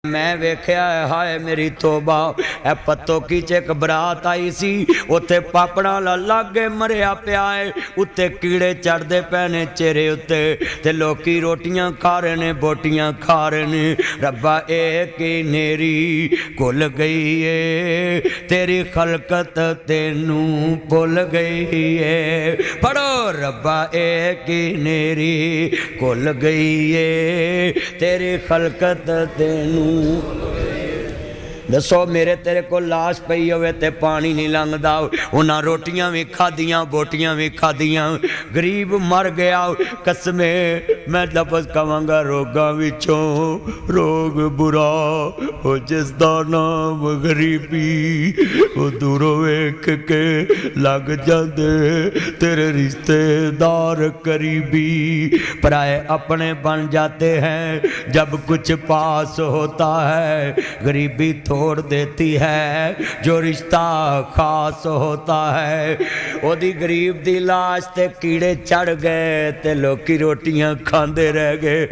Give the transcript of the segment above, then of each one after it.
میں ویکھیا ہے ہائے میری توبہ اے پتو کی چیک برات آئی سی اتے پاپڑا لاگے مریا پیا ہے اتے کیڑے چڑھ دے پینے چہرے اتے تے لوکی روٹیاں کھا رہے نے بوٹیاں کھا رہے نے ربا ایک ہی نیری کھل گئی ہے تیری خلقت تینوں بھول گئی ہے پڑھو ربا ایک ہی نیری کھل گئی ہے تیری خلقت تینوں دسو میرے تیرے کو لاش پئی ہوئے تے پانی نہیں لنگدا انہاں روٹیاں بھی کھادیاں بوٹیاں بھی کھادیاں غریب مر گیا قسمے میں لفظ کہاں گا روگاں وچوں روگ برا او جس دا نام غریبی او دوروں ویکھ کے لگ جاندے تیرے رشتے دار قریبی پرائے اپنے بن جاتے ہیں جب کچھ پاس ہوتا ہے غریبی چھوڑ دیتی ہے جو رشتہ خاص ہوتا ہے او دی غریب دی لاش تے کیڑے چڑھ گئے تے لوکی روٹیاں کھاندے رہ گئے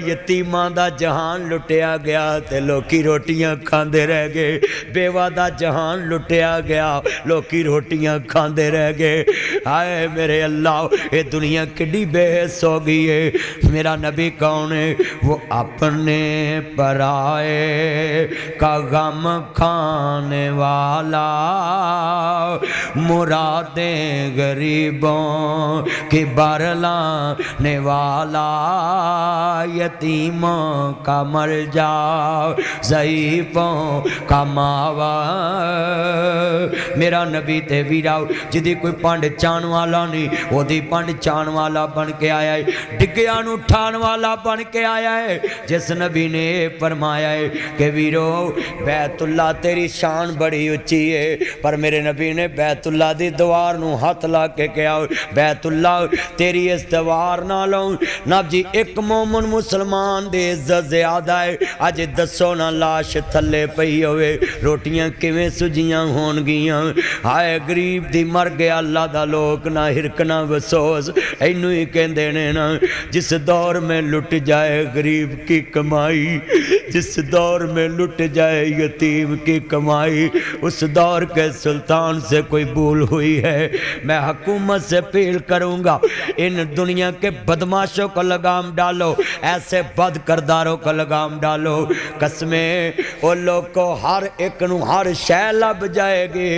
یتیماں دا جہان لٹیا گیا تے لوکی روٹیاں کھاندے رہ گئے بیوہ دا جہان لٹیا گیا لوکی روٹیاں کھاندے رہ گئے آئے میرے اللہ اے دنیا کڈی بے حس ہو گئی ہے میرا نبی کون ہے وہ اپنے پرائے کا غم کھانے والا مرادیں غریبوں کی برلانے والا یتیموں کا ملجا ضعیفوں کا ماوا میرا نبی تے ویراؤ جدی کوئی پانڈ چان والا نہیں وہ دی پانڈ چان والا بن کے آیا ہے ڈگیاں نو ٹھان والا بن کے آیا ہے جس نبی نے فرمایا ہے کہ ویرو بیت اللہ تیری شان بڑی اچھی ہے پر میرے نبی نے بیت اللہ دی دوار نو ہاتھ لا کے کہا بیت اللہ تیری اس دوار نہ لوں نب جی ایک مومن مسلمان دے عزت زیادہ ہے آج دسو نہ لاش تھلے پئی ہوئے روٹیاں کیویں سجیاں ہون گیاں آئے غریب دی مر گیا اللہ دا لوگ نہ ہرک نہ وسوس اینو ہی کہندے نے نا جس دور میں لٹ جائے غریب کی کمائی جس دور میں لٹ جائے یتیم کی کمائی اس دور کے سلطان سے کوئی بھول ہوئی ہے میں حکومت سے اپیل کروں گا ان دنیا کے بدماشوں کو لگام ڈالو ایسے بد کرداروں کو لگام ڈالو قسمیں وہ لوگ کو ہر ایک نو ہر شے لب جائے گی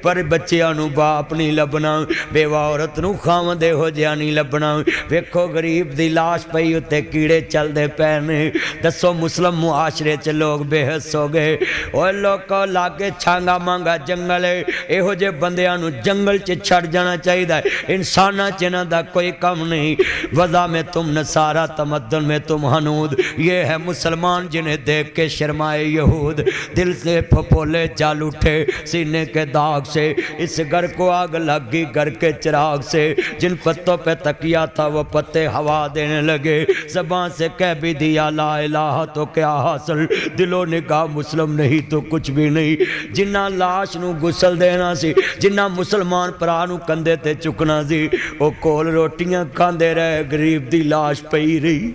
پر بچیاں نو باپ نہیں لبنا بیوہ عورت نو خامدے ہو جیا نہیں لبنا ویکھو غریب دی لاش پئی اتے کیڑے چل دے پینے دسو مسلم معاشرے چ لوگ بے حس ہو گئے اوہ لوگ کو لاگے چھانگا مانگا جنگل ہے اے ہو جے بندیاں نو جنگل چ چھڑ جانا چاہیے دا انسانہ چنہ دا کوئی کم نہیں وضع میں تم نصارہ تمدن میں تم حنود یہ ہے مسلمان جنہیں دیکھ کے شرمائے یہود دل سے پھپولے جال اٹھے سینے کے داغ سے اس گھر کو آگ لگ گئی گھر کے چراغ سے جن پتوں پہ تکیا تھا وہ پتے ہوا دینے لگے زبان سے کہہ بھی دیا لا الہ تو کیا حاصل دل و نگاہ مسلم نہیں تو کچھ بھی نہیں جنہ لاش نو گسل دینا سی جنہ مسلمان پرانو کندے تے چکنا سی وہ کول روٹیاں کھاندے رہے غریب دی لاش پئی رہی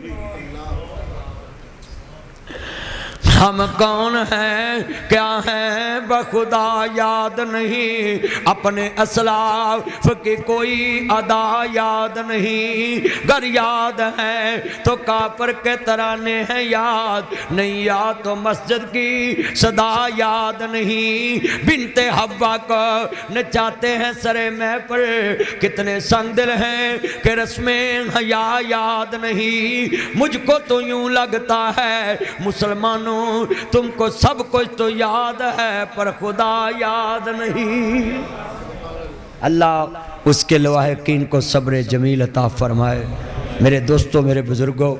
ہم کون ہیں کیا ہیں بخدا یاد نہیں اپنے اسلاف کی کوئی ادا یاد نہیں گر یاد ہے تو کافر کے ترانے ہیں یاد نہیں یاد تو مسجد کی صدا یاد نہیں بنت حوا کو نچاتے ہیں سرے میں پر کتنے سنگ دل ہیں کہ رسمیں حیا یاد نہیں مجھ کو تو یوں لگتا ہے مسلمانوں تم کو سب کچھ تو یاد ہے پر خدا یاد نہیں اللہ اس کے لواحقین کو صبر جمیل عطا فرمائے میرے دوستوں میرے بزرگوں